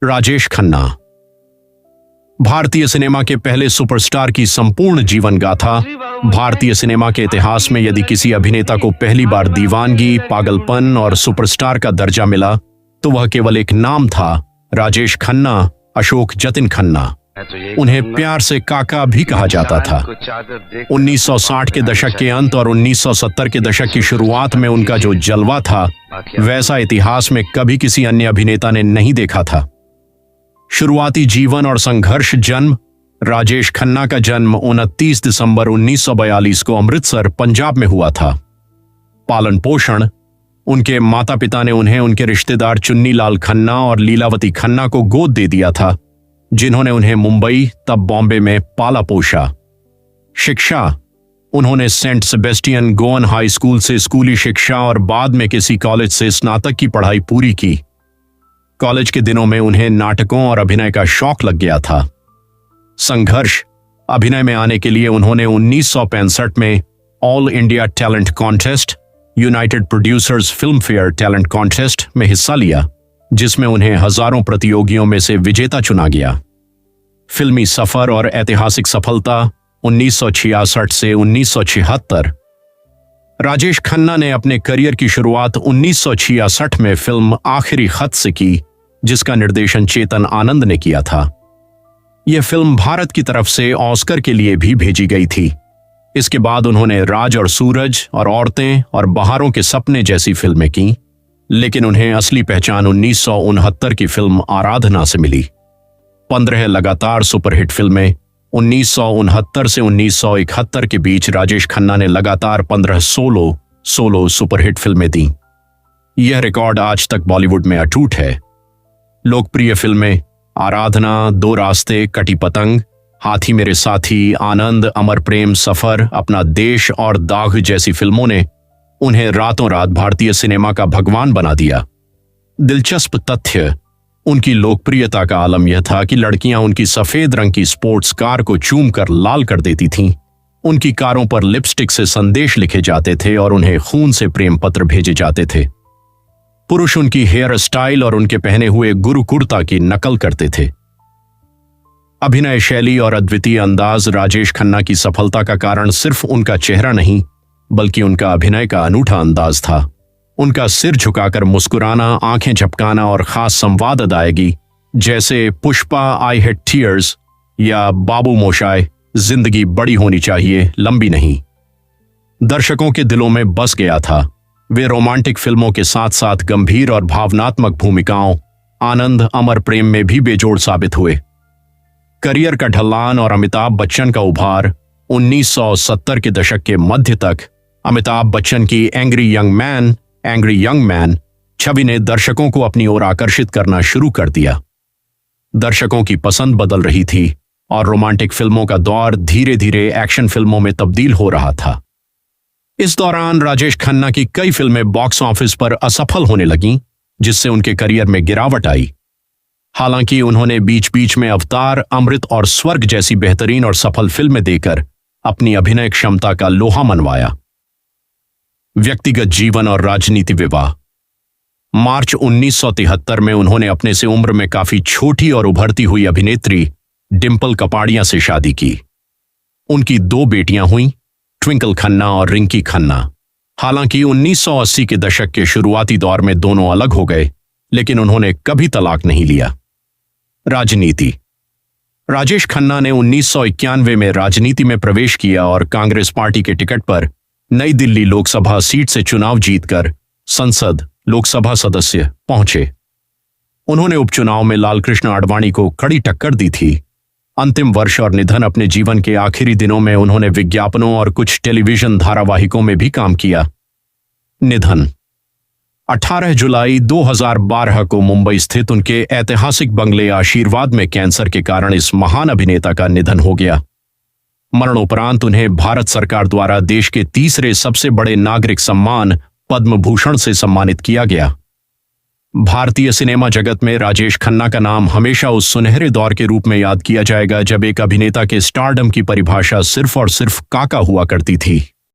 राजेश खन्ना भारतीय सिनेमा के पहले सुपरस्टार की संपूर्ण जीवन गाथा। भारतीय सिनेमा के इतिहास में यदि किसी अभिनेता को पहली बार दीवानगी, पागलपन और सुपरस्टार का दर्जा मिला तो वह केवल एक नाम था, राजेश खन्ना, अशोक जतिन खन्ना। उन्हें प्यार से काका भी कहा जाता था। 1960 के दशक के अंत और 1970 के दशक की शुरुआत में उनका जो जलवा था वैसा इतिहास में कभी किसी अन्य अभिनेता ने नहीं देखा था। शुरुआती जीवन और संघर्ष। जन्म। राजेश खन्ना का जन्म 29 दिसंबर 1942 को अमृतसर, पंजाब में हुआ था। पालन पोषण। उनके माता पिता ने उन्हें उनके रिश्तेदार चुन्नी लाल खन्ना और लीलावती खन्ना को गोद दे दिया था, जिन्होंने उन्हें मुंबई तब बॉम्बे में पाला पोषा। शिक्षा। उन्होंने Saint Sebastian Goan high school से स्कूली शिक्षा और बाद में किसी कॉलेज से स्नातक की पढ़ाई पूरी की। कॉलेज के दिनों में उन्हें नाटकों और अभिनय का शौक लग गया था। संघर्ष। अभिनय में आने के लिए उन्होंने 1965 में all India talent contest, United producers film fair talent contest में हिस्सा लिया, जिसमें उन्हें हजारों प्रतियोगियों में से विजेता चुना गया। फिल्मी सफर और ऐतिहासिक सफलता। 1966 से 1976। राजेश खन्ना ने अपने करियर की शुरुआत 1966 में फिल्म आखिरी खत से की, जिसका निर्देशन चेतन आनंद ने किया था। यह फिल्म भारत की तरफ से ऑस्कर के लिए भी भेजी गई थी। इसके बाद उन्होंने राज और सूरज और औरतें और बहारों के सपने जैसी फिल्में की, लेकिन उन्हें असली पहचान 1969 की फिल्म आराधना से मिली। 15 लगातार सुपरहिट फिल्में। 1969 से 1971 के बीच राजेश खन्ना ने लगातार 15 सोलो सुपरहिट फिल्में दी। यह रिकॉर्ड आज तक बॉलीवुड में अटूट है। लोकप्रिय फिल्में। आराधना, दो रास्ते, कटी पतंग, हाथी मेरे साथी, आनंद, अमर प्रेम, सफर, अपना देश और दाग जैसी फिल्मों ने उन्हें रातों रात भारतीय सिनेमा का भगवान बना दिया। दिलचस्प तथ्य। उनकी लोकप्रियता का आलम यह था कि लड़कियां उनकी सफेद रंग की स्पोर्ट्स कार को चूम कर लाल कर देती थीं। उनकी कारों पर लिपस्टिक से संदेश लिखे जाते थे और उन्हें खून से प्रेम पत्र भेजे जाते थे। पुरुष उनकी हेयर स्टाइल और उनके पहने हुए गुरु कुर्ता की नकल करते थे। अभिनय शैली और अद्वितीय अंदाज। राजेश खन्ना की सफलता का कारण सिर्फ उनका चेहरा नहीं, बल्कि उनका अभिनय का अनूठा अंदाज था। उनका सिर झुकाकर मुस्कुराना, आंखें झपकाना और खास संवाद अदायगी, जैसे पुष्पा आई हेड टीयर्स या बाबू मोशाय, जिंदगी बड़ी होनी चाहिए, लंबी नहीं, दर्शकों के दिलों में बस गया था। वे रोमांटिक फिल्मों के साथ साथ गंभीर और भावनात्मक भूमिकाओं, आनंद, अमर प्रेम में भी बेजोड़ साबित हुए। करियर का ढलान और अमिताभ बच्चन का उभार। 1970 के दशक के मध्य तक अमिताभ बच्चन की एंग्री यंग मैन छवि ने दर्शकों को अपनी ओर आकर्षित करना शुरू कर दिया। दर्शकों की पसंद बदल रही थी और रोमांटिक फिल्मों का दौर धीरे धीरे एक्शन फिल्मों में तब्दील हो रहा था। इस दौरान राजेश खन्ना की कई फिल्में बॉक्स ऑफिस पर असफल होने लगीं, जिससे उनके करियर में गिरावट आई। हालांकि उन्होंने बीच बीच में अवतार, अमृत और स्वर्ग जैसी बेहतरीन और सफल फिल्में देकर अपनी अभिनय क्षमता का लोहा मनवाया। व्यक्तिगत जीवन और राजनीति विवाह। मार्च 1973 में उन्होंने अपने से उम्र में काफी छोटी और उभरती हुई अभिनेत्री डिंपल कपाड़िया से शादी की। उनकी 2 बेटियां हुईं, ट्विंकल खन्ना और रिंकी खन्ना। हालांकि 1980 के दशक के शुरुआती दौर में दोनों अलग हो गए, लेकिन उन्होंने कभी तलाक नहीं लिया। राजनीति। राजेश खन्ना ने 1991 में राजनीति में प्रवेश किया और कांग्रेस पार्टी के टिकट पर नई दिल्ली लोकसभा सीट से चुनाव जीतकर संसद लोकसभा सदस्य पहुंचे। उन्होंने उपचुनाव में लालकृष्ण आडवाणी को कड़ी टक्कर दी थी। अंतिम वर्ष और निधन। अपने जीवन के आखिरी दिनों में उन्होंने विज्ञापनों और कुछ टेलीविजन धारावाहिकों में भी काम किया। निधन। 18 जुलाई 2012 को मुंबई स्थित उनके ऐतिहासिक बंगले आशीर्वाद में कैंसर के कारण इस महान अभिनेता का निधन हो गया। मरणोपरांत उन्हें भारत सरकार द्वारा देश के तीसरे सबसे बड़े नागरिक सम्मान पद्म भूषण से सम्मानित किया गया। भारतीय सिनेमा जगत में राजेश खन्ना का नाम हमेशा उस सुनहरे दौर के रूप में याद किया जाएगा जब एक अभिनेता के स्टारडम की परिभाषा सिर्फ और सिर्फ काका हुआ करती थी।